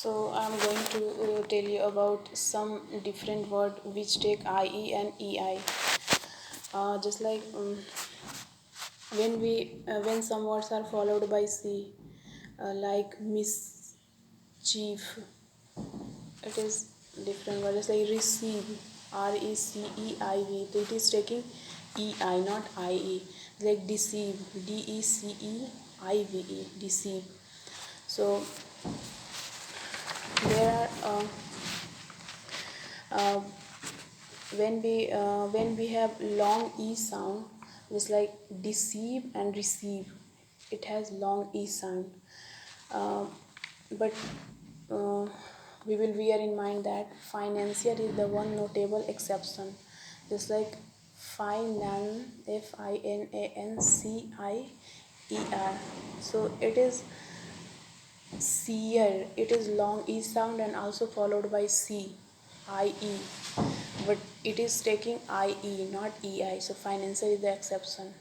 So I'm going to tell you about some different word which take IE and EI. Just like when some words are followed by C, like mischief, it is different word. It's like receive, RECEIV. So it is taking EI, not IE. Like deceive, DECEIVE, deceive. So there are uh, when we have long e sound, just like deceive and receive, it has long e sound. uh, but uh, we will bear in mind that financier is the one notable exception, just like finan, FINANCIER. So it is seer, it is long e sound and also followed by C, IE, but it is taking IE, not EI. So financier is the exception,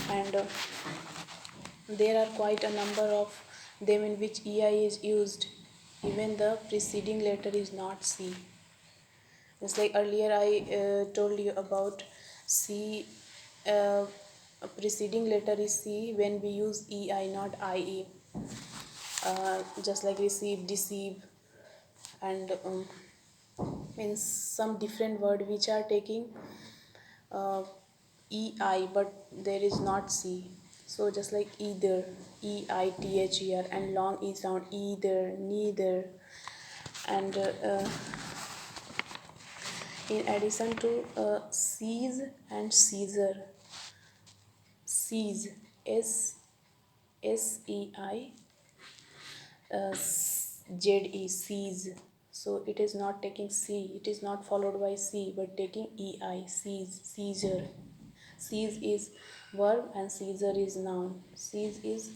and there are quite a number of them in which EI is used, even the preceding letter is not C. Just like earlier I told you about C, preceding letter is C when we use EI, not IE. Just like receive, deceive, and in some different word which are taking EI but there is not C. So just like either, EITHER, and long E sound, either, neither, and in addition to seize and Caesar, seize, SEI ZE, seize. So it is not taking C, it is not followed by C but taking EI, seize, seizure. Seize is verb and Caesar is noun. Seize is,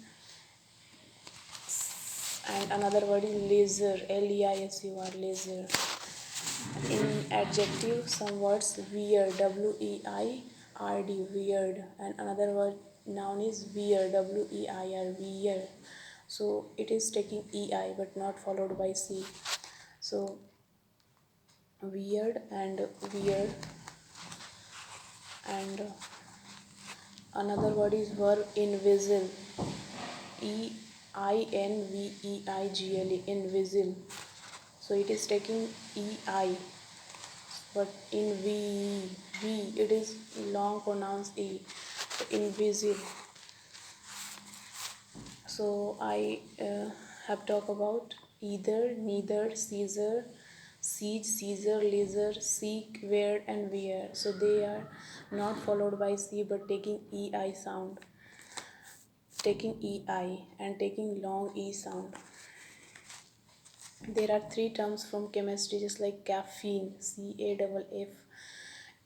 and another word is laser, LEISUR, laser. In adjective, some words weird, WEIRD, weird, and another word noun is weird, WEIR, weird. So it is taking EI but not followed by C. So weird and weird, and another word is verb invisible, INVEIGLE, invisible. So it is taking EI, but in V it is long pronounced E, so invisible. So I have talked about either, neither, Caesar, siege, Caesar, laser, seek, where, and where. So they are not followed by C but taking EI sound, taking EI and taking long E sound. There are three terms from chemistry, just like caffeine,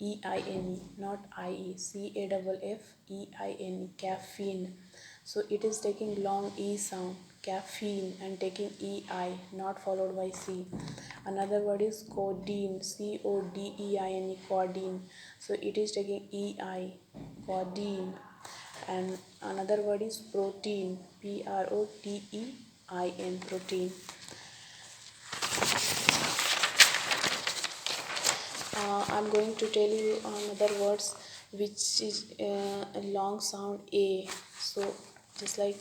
CAFFEINE, not IE, CAFFEINE, caffeine. So it is taking long E sound, caffeine, and taking EI, not followed by C. Another word is codeine, CODEINE, codeine. So it is taking EI, codeine. And another word is protein, PROTEIN, protein. I'm going to tell you another words which is a long sound A. So just like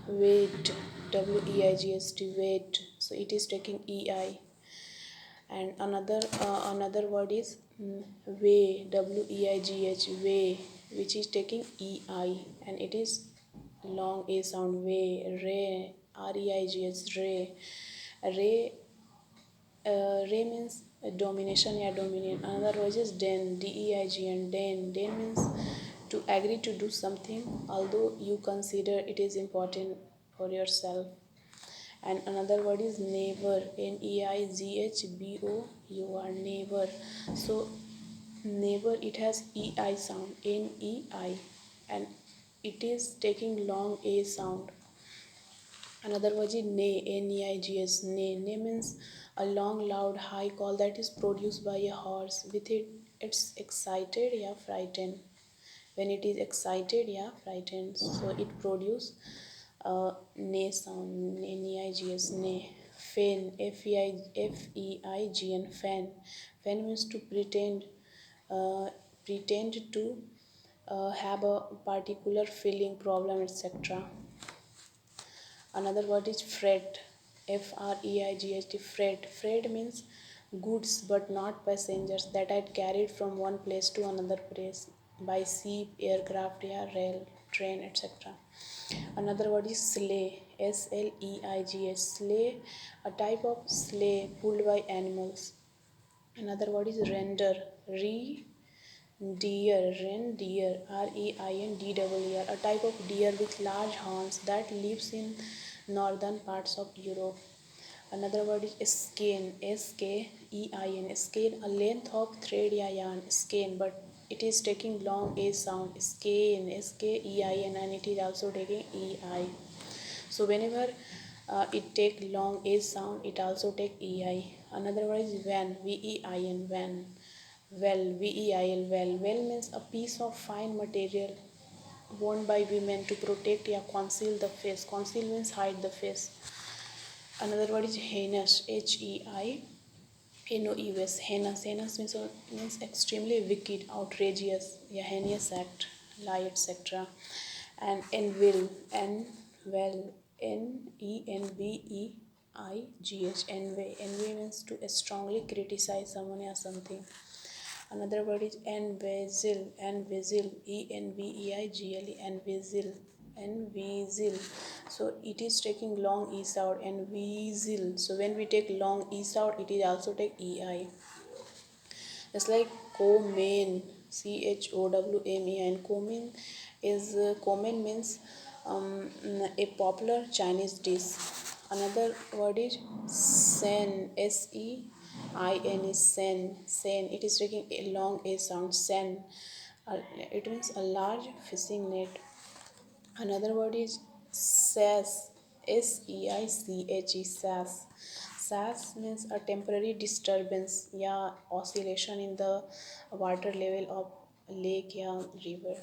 weight, WEIGST, weight. So it is taking EI. And another word is weigh, WEIGH, weigh, which is taking EI, and it is long A sound, weigh, ray, REIGS, ray. Ray, ray means domination, yeah, dominion. Another word is den, DEIGN, den. Den means to agree to do something although you consider it is important for yourself. And another word is neighbor, NEIGHBOUR, neighbor. So neighbor, it has EI sound, NEI, and it is taking long A sound. Another word is neigh, NEIGS, neigh. Neigh means a long, loud, high call that is produced by a horse. With it, it's excited, yeah, frightened. When it is excited, yeah, frightened. So it produces Ne sound, Neigs, ne. Feign, Feign, feign. Feign means to pretend, pretend to have a particular feeling, problem, etc. Another word is freight, Freigt. Freight means goods but not passengers that are carried from one place to another place by sea, aircraft, rail, train, etc. Another word is sleigh, Sleigh. Sleigh, a type of sleigh pulled by animals. Another word is render, reindeer, Reindeer, a type of deer with large horns that lives in northern parts of Europe. Another word is skein, skein, a length of thread या yarn, skein, but it is taking long a sound, skein, skein, and it is also taking ei. So whenever it take long a sound, it also take ei. Another word is vein, vein, vein. Veil, veil means a piece of fine material worn by women to protect or conceal the face. Conceal means hide the face. Another word is heinous, Heinous. Heinous means extremely wicked, outrageous, heinous act, lie, etc. And envil, Nenveights. Envy means to strongly criticize someone or something. Another word is enveigel, enveigel, enveigel. So it is taking long e sound, enveigel. So when we take long e sound, it is also take ei. It's like komen, Chowmen. Komen means a popular Chinese dish. Another word is sen, Sein is sen, sen. It is taking a long a sound, sen. It means a large fishing net. Another word is seiche, seiche. Seiche means a temporary disturbance, oscillation in the water level of lake or river.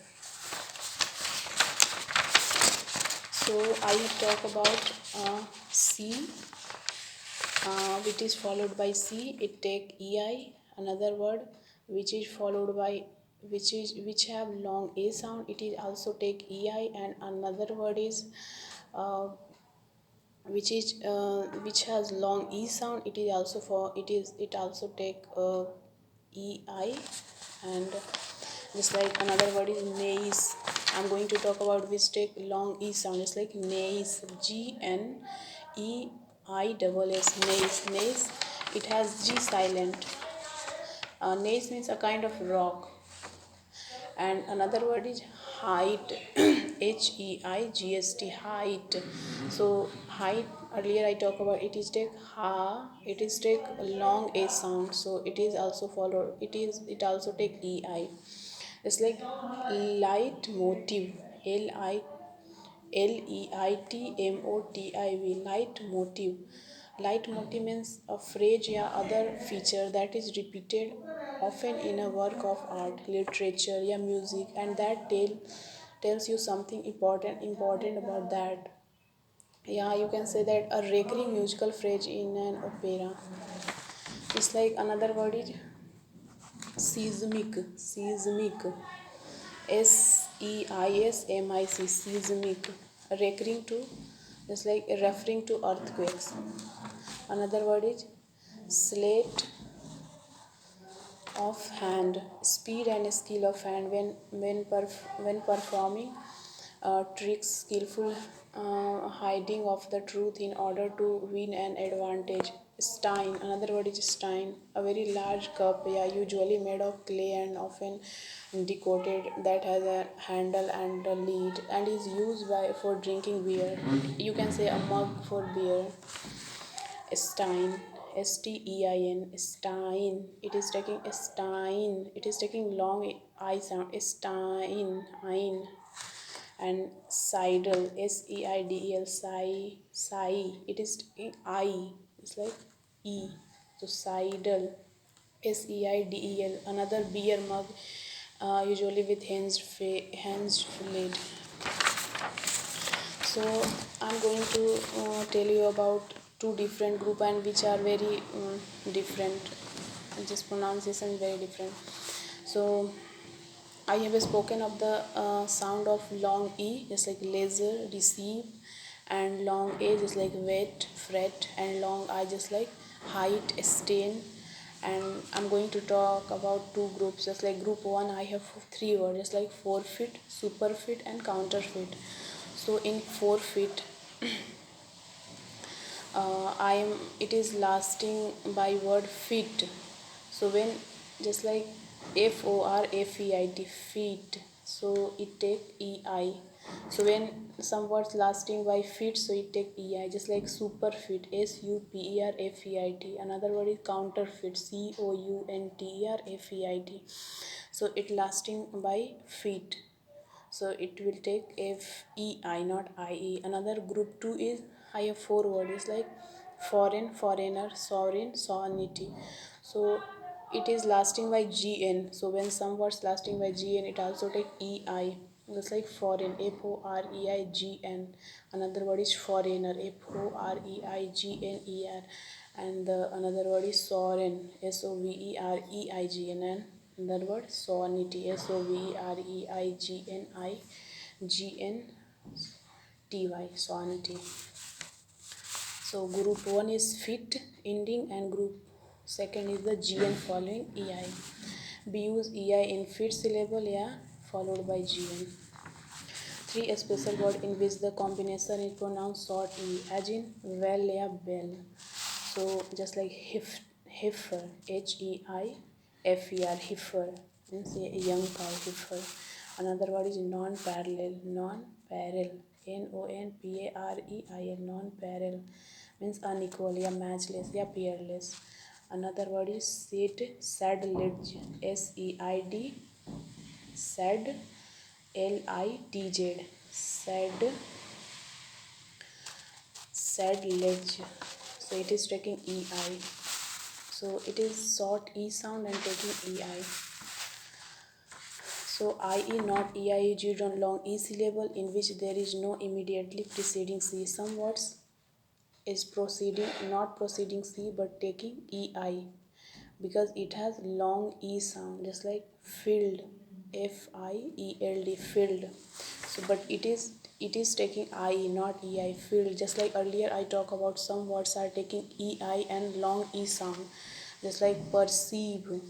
So I talk about sea, which is followed by C. It take ei. Another word which is followed by which have long a sound, it is also take ei. And another word is which has long e sound, it is also it also take ei. And just like another word is nays. I'm going to talk about which take long e sound, just like nays, Gneis, nays. It has g silent. Nays means a kind of rock. And another word is height, Heigst, height. So height, earlier I talked about, it is take it is take long a sound, so it is also followed, it also take ei. It's like light motive, Leitmotiv, light motive. Light motive means a phrase or other feature that is repeated often in a work of art, literature, or music, and that tells you something important about that. You can say that a recurring musical phrase in an opera. It's like another word is seismic, seismic, recurring to, just like referring to earthquakes. Another word is sleight of hand, speed and skill of hand when performing tricks, skillful hiding of the truth in order to win an advantage. Stein, another word is stein, a very large cup, usually made of clay and often decorated, that has a handle and a lid and is used for drinking beer. You can say a mug for beer. Stein, Stein, Stein. It is taking Stein. It is taking long I sound. Stein, ein. And seidel, Seidel, sigh. It is taking I. It's like E. So seidel, Seidel. Another beer mug, usually with hinged lid. So I'm going to tell you about two different group and which are very different, just pronunciation very different. So I have spoken of the sound of long E, just like laser, receive, and long A, just like wet, fret, and long I, just like height, stain. And I'm going to talk about two groups, just like group one, I have three words, just like forfeit, superfeit, and counterfeit. So in forfeit, it is lasting by word fit. So when, just like FORFEIT, feet, so it take EI. So when some words lasting by fit, so it take EI, just like superfeit, SUPERFEIT. Another word is counterfeit, COUNTERFEIT. So it lasting by feet, so it will take FEI, not IE. Another group 2 is, I have four words like foreign, foreigner, sovereign, sovereignty. So it is lasting by GN. So when some words lasting by GN, it also take EI. Just like foreign, FOREIGN. Another word is foreigner, FOREIGNER. And the another word is sovereign, SOVEREIGN. And another word sovereignty, SOVEREIGNIGNTY, sovereignty. So group 1 is fit ending and group second is the GN following EI. We use EI in fit syllable, yeah, followed by GN. Three special word in which the combination is pronounced short E, as in well, yeah, bell. So just like heifer, HEIFER, heifer, means a young cow, heifer. Another word is non-parallel, non-parallel, NONPAREIL, non-parallel, means unequal, yeah, matchless, yeah, peerless. Another word is saidledge, SEID, said, LITZ, saidledge. So it is taking EI. So it is short E sound and taking EI. So IE, not EI, is used on long E syllable in which there is no immediately preceding C. Some words is proceeding, not proceeding C but taking EI because it has long E sound, just like filled, FIELD, filled. So but it is taking IE, not EI, filled. Just like earlier I talk about some words are taking EI and long E sound, just like perceive,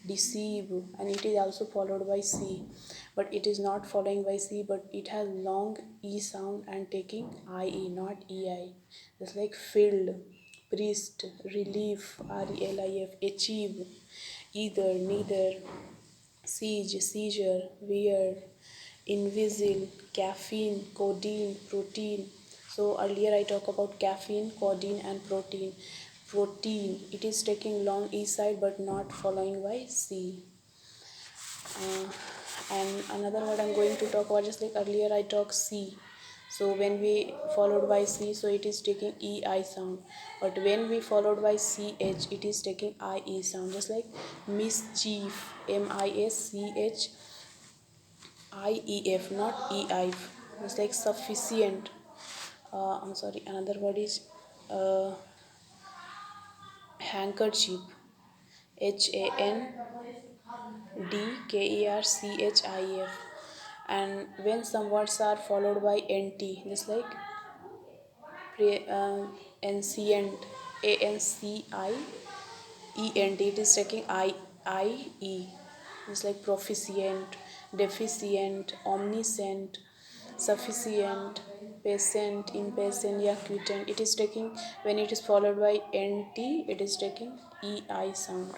deceive, and it is also followed by C, but it is not following by C but it has long E sound and taking IE, not EI, just like filled, priest, relief, RELIF, achieve, either, neither, siege, seizure, weird, invisible, caffeine, codeine, protein. So earlier I talked about caffeine, codeine, and protein. Protein, it is taking long E side but not following by C. And another word I'm going to talk about, just like earlier I talked C. So when we followed by C, so it is taking EI sound. But when we followed by CH, it is taking IE sound. Just like mischief, MISCHIEF, not EI. It's like sufficient. I'm sorry, another word is handkerchief, HANDKERCHIF. And when some words are followed by NT, just like ancient, ANCIENT, it is taking IE. It's like proficient, deficient, omniscient, sufficient, patient, impatient, yeah, quitant. It is taking, when it is followed by NT, it is taking EI sound.